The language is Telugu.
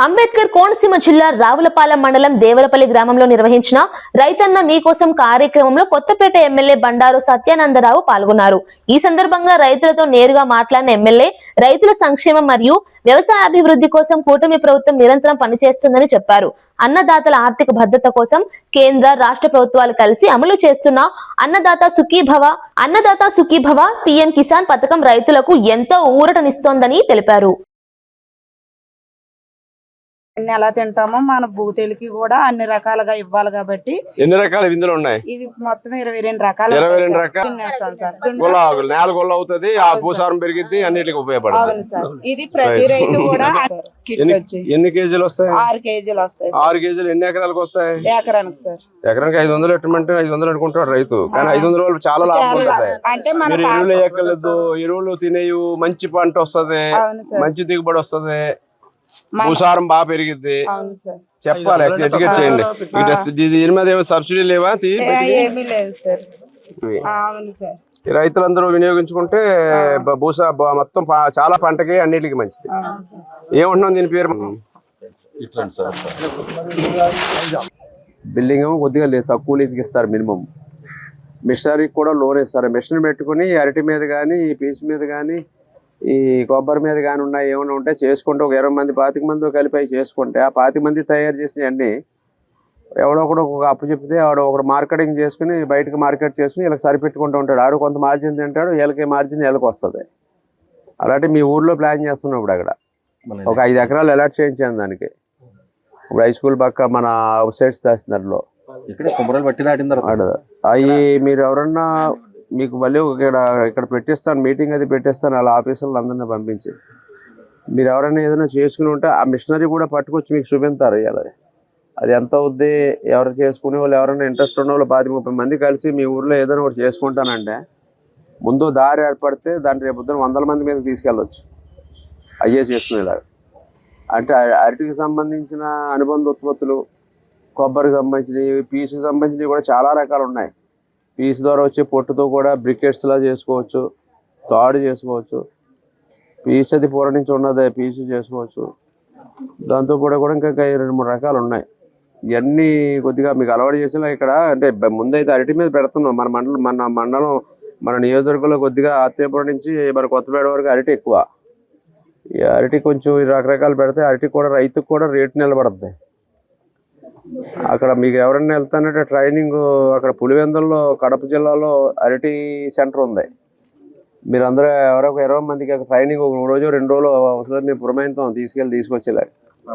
అంబేద్కర్ కోనసీమ జిల్లా రావులపాలెం మండలం దేవరపల్లి గ్రామంలో నిర్వహించిన రైతన్న మీకోసం కార్యక్రమంలో కొత్తపేట ఎమ్మెల్యే బండారు సత్యానందరావు పాల్గొన్నారు. ఈ సందర్భంగా రైతులతో నేరుగా మాట్లాడిన ఎమ్మెల్యే రైతుల సంక్షేమం మరియు వ్యవసాయాభివృద్ధి కోసం కూటమి ప్రభుత్వం నిరంతరం పనిచేస్తుందని చెప్పారు. అన్నదాతల ఆర్థిక భద్రత కోసం కేంద్ర రాష్ట్ర ప్రభుత్వాలు కలిసి అమలు చేస్తున్న అన్నదాత సుఖీభవ పీఎం కిసాన్ పథకం రైతులకు ఎంతో ఊరటనిస్తోందని తెలిపారు. ఎలా తింటామో మన భూతేలికి కూడా అన్ని రకాలుగా ఇవ్వాలి కాబట్టి ఎన్ని రకాల విందులు ఉన్నాయి? ఇవి మొత్తం 22 రకాలు. 22 రకాలు నేల గొల్ల అవుతుంది, ఆ భూసారం పెరిగిద్ది, అన్నిటికి ఉపయోగపడుతుంది సార్. ఇది ప్రతి రైతు కూడా ఎన్ని కేజీలు వస్తాయి? 6 కేజీలు వస్తాయి. 6 కేజీలు ఎన్ని ఎకరాలకు వస్తాయి? ఎకరానికి సార్. ఎకరానికి 500 ఎట్టమంటే 500 అనుకుంటాడు రైతు, కానీ 500 వాళ్ళు చాలా లాభం ఉంటుంది. అంటే మీరు ఎరువులు ఎక్కలేదు, ఎరువులు తినేయు, మంచి పంట వస్తుంది, మంచి దిగుబడి వస్తుంది, భూసారం బాగా పెరిగిద్ది. చెప్పాలి, ఎడ్యుకేట్ చేయండి. దీని మీద ఏమైనా సబ్సిడీ లేవా? ఏమీ లేదు సార్. అవును సార్. రైతులందరూ వినియోగించుకుంటే భూసా మొత్తం చాలా పంటకి అన్నిటికి మంచిది. ఏమంటున్నాం దీని పేరు? బిల్డింగ్ ఏమో కొద్దిగా లేదు, తక్కువ లీజుకి ఇస్తారు. మినిమం మిషనరీకి కూడా లోన్ ఇస్తారు. మిషన్ పెట్టుకుని అరటి మీద కానీ, ఈ పీచు మీద కానీ, ఈ కొబ్బరి మీద కానీ ఉన్నాయి, ఏమైనా ఉంటే చేసుకుంటే ఒక 20 మంది 25 మంది కలిపి చేసుకుంటే ఆ 25 మంది తయారు చేసినవన్నీ ఎవడో ఒకడు ఒక అప్పు చెప్తే ఆడు ఒకడు మార్కెటింగ్ చేసుకుని బయటకు మార్కెట్ చేసుకుని వీళ్ళకి సరిపెట్టుకుంటూ ఉంటాడు. ఆడు కొంత మార్జిన్ తింటాడు, వీళ్ళకి మార్జిన్ వీళ్ళకి వస్తుంది. అలాంటి మీ ఊర్లో ప్లాన్ చేస్తున్నాం. ఇప్పుడు అక్కడ ఒక 5 ఎకరాలు అలాట్ చేయించాను దానికి. ఇప్పుడు హై స్కూల్ పక్క మన అవుట్ సైడ్స్ దాచినట్లో అవి మీరు ఎవరన్నా మీకు మళ్ళీ ఇక్కడ పెట్టిస్తాను, మీటింగ్ అది పెట్టిస్తాను, అలా ఆఫీసర్లు అందరినీ పంపించి మీరు ఎవరైనా ఏదైనా చేసుకుని ఉంటే ఆ మిషనరీ కూడా పట్టుకొచ్చి మీకు చూపిస్తారు. అది ఎంత అవుద్ది, ఎవరు చేసుకునే వాళ్ళు ఎవరైనా ఇంట్రెస్ట్ ఉన్న వాళ్ళు 20-30 మంది కలిసి మీ ఊర్లో ఏదైనా ఒకటి చేసుకుంటానంటే ముందు దారి ఏర్పడితే దాన్ని రేపు 100 మంది మీద తీసుకెళ్ళవచ్చు అయ్యే చేసుకునేలాగా. అంటే అరటికి సంబంధించిన అనుబంధ ఉత్పత్తులు, కొబ్బరికి సంబంధించినవి, పీసుకి సంబంధించినవి కూడా చాలా రకాలు ఉన్నాయి. పీసు ద్వారా వచ్చే పొట్టుతో కూడా బ్రికెట్స్లా చేసుకోవచ్చు, తాడు చేసుకోవచ్చు, పీసు అది పూర నుంచి ఉన్నది పీసు చేసుకోవచ్చు. దాంతో కూడా ఇంకా 2-3 రకాలు ఉన్నాయి. ఇవన్నీ కొద్దిగా మీకు అలవాటు చేసేలా ఇక్కడ అంటే ముందైతే అరటి మీద పెడుతున్నాం. మన మండలం మన నియోజకవర్గంలో కొద్దిగా ఆత్రేయపురం నుంచి మన కొత్తపేట వరకు అరటి ఎక్కువ. ఈ అరటి కొంచెం రకరకాలు పెడితే అరటి కూడా రైతుకు కూడా రేటు నిలబడుతుంది. అక్కడ మీకు ఎవరైనా వెళ్తానంటే ట్రైనింగ్ అక్కడ పులివెందుల్లో కడప జిల్లాలో అరటి సెంటర్ ఉంది. మీరందరూ ఎవరో 20 మందికి ట్రైనింగ్ 1 రోజు 2 రోజులు అవసరం మేము పురమాయిస్తాం తీసుకొచ్చేలాగా.